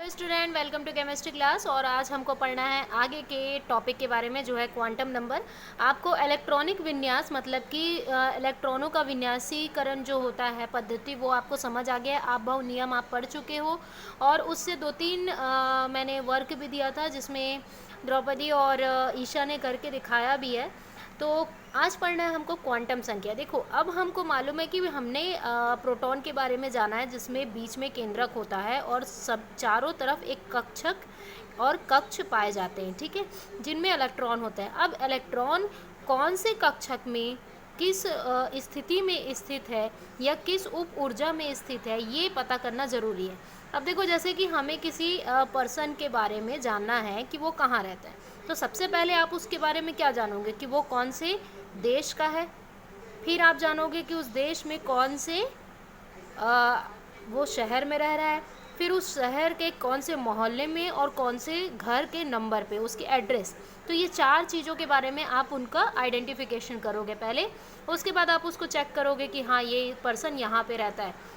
Hello student, welcome to chemistry class. और आज हमको पढ़ना है आगे के टॉपिक के बारे में जो है क्वांटम नंबर। आपको इलेक्ट्रॉनिक विन्यास मतलब कि इलेक्ट्रॉनों का विन्यासीकरण जो होता है पद्धति, वो आपको समझ आ गया है। आप बहु नियम आप पढ़ चुके हो और उससे दो तीन मैंने वर्क भी दिया था जिसमें द्रौपदी और ईशा ने करके दिखाया भी है। तो आज पढ़ना है हमको क्वांटम संख्या। देखो, अब हमको मालूम है कि हमने प्रोटॉन के बारे में जाना है जिसमें बीच में केंद्रक होता है और सब चारों तरफ एक कक्षक और कक्ष पाए जाते हैं, ठीक है, जिनमें इलेक्ट्रॉन होता है। अब इलेक्ट्रॉन कौन से कक्षक में किस स्थिति में स्थित है या किस उप ऊर्जा में स्थित है, ये पता करना ज़रूरी है। अब देखो, जैसे कि हमें किसी पर्सन के बारे में जानना है कि वो कहाँ रहता है, तो सबसे पहले आप उसके बारे में क्या जानोगे कि वो कौन से देश का है। फिर आप जानोगे कि उस देश में कौन से वो शहर में रह रहा है। फिर उस शहर के कौन से मोहल्ले में और कौन से घर के नंबर पे उसकी एड्रेस। तो ये चार चीज़ों के बारे में आप उनका आइडेंटिफिकेशन करोगे पहले। उसके बाद आप उसको चेक करोगे कि हाँ, ये पर्सन यहाँ पे रहता है।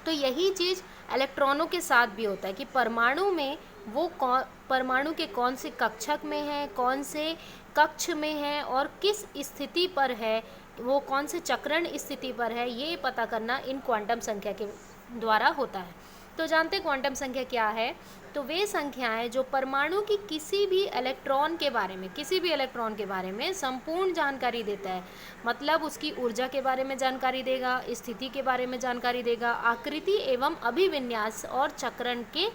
तो यही चीज़ इलेक्ट्रॉनों के साथ भी होता है कि परमाणु में वो परमाणु के कौन से कक्षक में है, कौन से कक्ष में है और किस स्थिति पर है, वो कौन से चक्रण स्थिति पर है, ये पता करना इन क्वांटम संख्या के द्वारा होता है। तो जानते क्वांटम संख्या क्या है। तो वे संख्याएं जो परमाणु की किसी भी इलेक्ट्रॉन के बारे में संपूर्ण जानकारी देता है। मतलब उसकी ऊर्जा के बारे में जानकारी देगा, स्थिति के बारे में जानकारी देगा, आकृति एवं अभिविन्यास और चक्रण के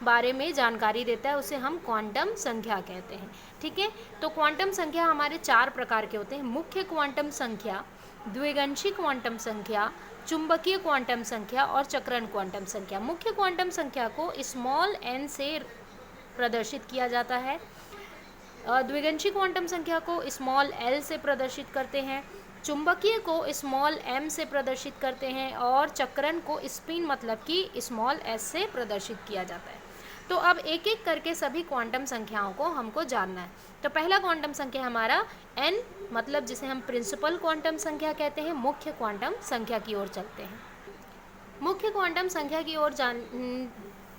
बारे में जानकारी देता है, उसे हम क्वांटम संख्या कहते हैं, ठीक है। तो क्वांटम संख्या हमारे चार प्रकार के होते हैं। मुख्य क्वांटम संख्या, द्विगंशी क्वांटम संख्या, चुंबकीय क्वांटम संख्या और चक्रण क्वांटम संख्या। मुख्य क्वांटम संख्या को स्मॉल n से प्रदर्शित किया जाता है। द्विगंशी क्वांटम संख्या को स्मॉल l से प्रदर्शित करते हैं, चुंबकीय को स्मॉल m से प्रदर्शित करते हैं और चक्रण को स्पिन मतलब कि स्मॉल s से प्रदर्शित किया जाता है। तो अब एक एक करके सभी क्वांटम संख्याओं को हमको जानना है। तो पहला क्वांटम संख्या हमारा n, मतलब जिसे हम प्रिंसिपल क्वांटम संख्या कहते हैं। मुख्य क्वांटम संख्या की ओर चलते हैं। मुख्य क्वांटम संख्या की ओर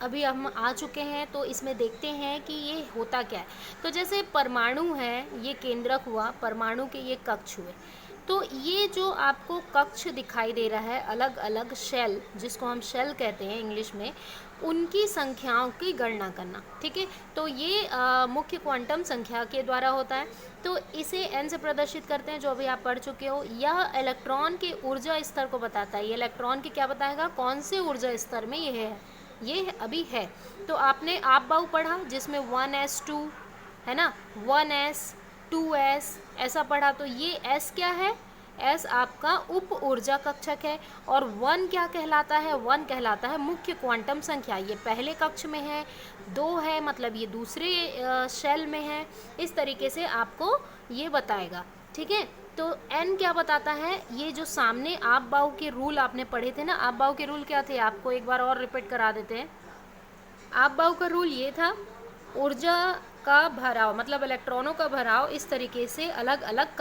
अभी हम आ चुके हैं। तो इसमें देखते हैं कि ये होता क्या है। तो जैसे परमाणु है, ये केंद्रक हुआ, परमाणु के ये कक्ष हुए। तो ये जो आपको कक्ष दिखाई दे रहा है, अलग अलग शेल, जिसको हम शेल कहते हैं इंग्लिश में, उनकी संख्याओं की गणना करना, ठीक है। तो ये मुख्य क्वांटम संख्या के द्वारा होता है। तो इसे n से प्रदर्शित करते हैं, जो अभी आप पढ़ चुके हो। यह इलेक्ट्रॉन के ऊर्जा स्तर को बताता है। ये इलेक्ट्रॉन की क्या बताएगा, कौन से ऊर्जा स्तर में ये अभी है। तो आपने आप बाहु पढ़ा जिसमें 1s2 है ना, 1s 2s ऐसा पढ़ा। तो ये s क्या है, s आपका उप ऊर्जा कक्षक है। और 1 क्या कहलाता है, 1 कहलाता है मुख्य क्वांटम संख्या। ये पहले कक्ष में है, 2 है मतलब ये दूसरे शेल में है। इस तरीके से आपको ये बताएगा, ठीक है। तो n क्या बताता है, ये जो सामने आप बाहु के रूल आपने पढ़े थे ना, आप बाहु के रूल क्या थे, आपको एक बार और रिपीट करा देते हैं। आप बाहु का रूल ये था, ऊर्जा का भराव मतलब इलेक्ट्रॉनों का भराव इस तरीके से अलग अलग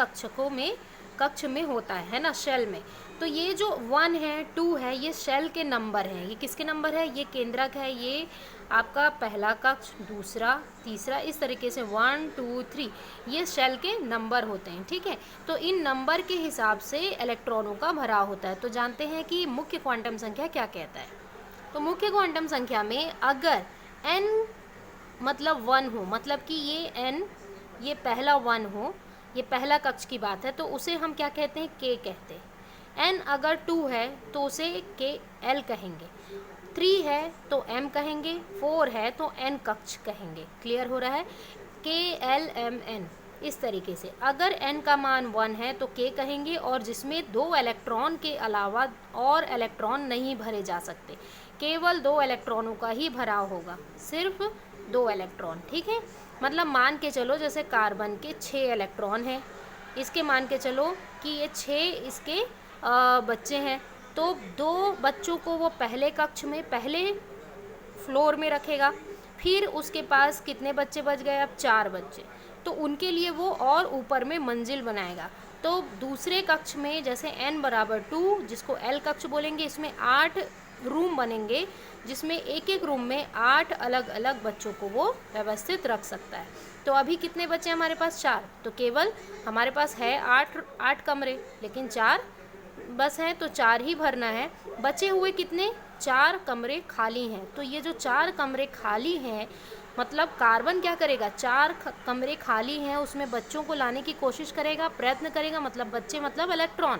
कक्ष में होता है ना, शेल में। तो ये जो 1 है 2 है, ये शेल के नंबर हैं। ये किसके नंबर है, ये केंद्रक है, ये आपका पहला कक्ष, दूसरा, तीसरा, इस तरीके से 1 2 3 ये शेल के नंबर होते हैं, ठीक है। तो इन नंबर के हिसाब से इलेक्ट्रॉनों का भराव होता है। तो जानते हैं कि मुख्य क्वांटम संख्या क्या कहता है। तो मुख्य क्वांटम संख्या में अगर n मतलब 1 हो, मतलब कि ये n ये पहला 1 हो, ये पहला कक्ष की बात है, तो उसे हम क्या कहते हैं, k कहते हैं। n अगर 2 है तो उसे k l कहेंगे, 3 है तो m कहेंगे, 4 है तो n कक्ष कहेंगे। क्लियर हो रहा है, k l m n इस तरीके से। अगर n का मान 1 है तो k कहेंगे, और जिसमें 2 इलेक्ट्रॉन के अलावा और इलेक्ट्रॉन नहीं भरे जा सकते, केवल 2 इलेक्ट्रॉनों का ही भराव होगा, सिर्फ 2 इलेक्ट्रॉन, ठीक है। मतलब मान के चलो जैसे कार्बन के 6 इलेक्ट्रॉन हैं, इसके मान के चलो कि ये 6 इसके बच्चे हैं। तो 2 बच्चों को वो पहले कक्ष में पहले फ्लोर में रखेगा। फिर उसके पास कितने बच्चे बच गए, अब 4 बच्चे, तो उनके लिए वो और ऊपर में मंजिल बनाएगा। तो दूसरे कक्ष में जैसे n बराबर 2, जिसको l कक्ष बोलेंगे, इसमें 8 रूम बनेंगे जिसमें एक एक रूम में 8 अलग अलग बच्चों को वो व्यवस्थित रख सकता है। तो अभी कितने बच्चे हमारे पास? 4। तो केवल हमारे पास है 8 कमरे, लेकिन 4 बस हैं तो 4 ही भरना है। बचे हुए कितने? 4 कमरे खाली हैं। तो ये जो 4 कमरे खाली हैं, मतलब कार्बन क्या करेगा? 4 कमरे खाली हैं उसमें बच्चों को लाने की कोशिश करेगा, प्रयत्न करेगा, मतलब बच्चे मतलब इलेक्ट्रॉन।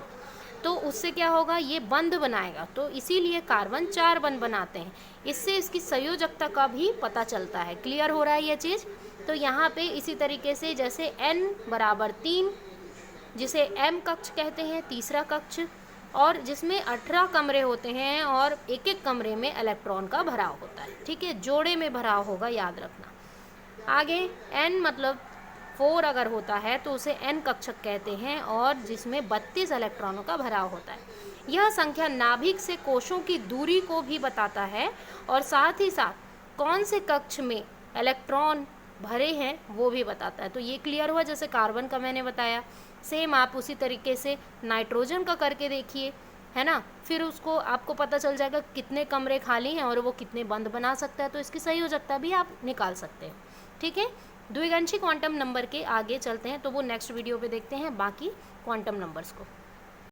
तो उससे क्या होगा? ये बंध बनाएगा। तो इसीलिए कार्बन 4 बंध बनाते हैं। इससे इसकी संयोजकता का भी पता चलता है। क्लियर हो रहा है ये चीज़? तो यहाँ पे इसी तरीके से जैसे n बराबर 3, जिसे m कक्ष कहते हैं, तीसरा कक्ष, और जिसमें 18 कमरे होते हैं और एक एक कमरे में इलेक्ट्रॉन का भराव होता है। ठीक है, जोड़े में भराव होगा, याद रखना। आगे n मतलब 4 अगर होता है तो उसे n कक्षक कहते हैं और जिसमें 32 इलेक्ट्रॉनों का भराव होता है। यह संख्या नाभिक से कोशों की दूरी को भी बताता है और साथ ही साथ कौन से कक्ष में इलेक्ट्रॉन भरे हैं वो भी बताता है। तो ये क्लियर हुआ, जैसे कार्बन का मैंने बताया। सेम आप उसी तरीके से नाइट्रोजन का करके देखिए, है ना। फिर उसको आपको पता चल जाएगा कितने कमरे खाली हैं और वो कितने बंद बना सकता है। तो इसकी संयोजकता भी आप निकाल सकते हैं। ठीक है, द्विअंशी क्वांटम नंबर के आगे चलते हैं, तो वो नेक्स्ट वीडियो पे देखते हैं बाकी क्वांटम नंबर्स को।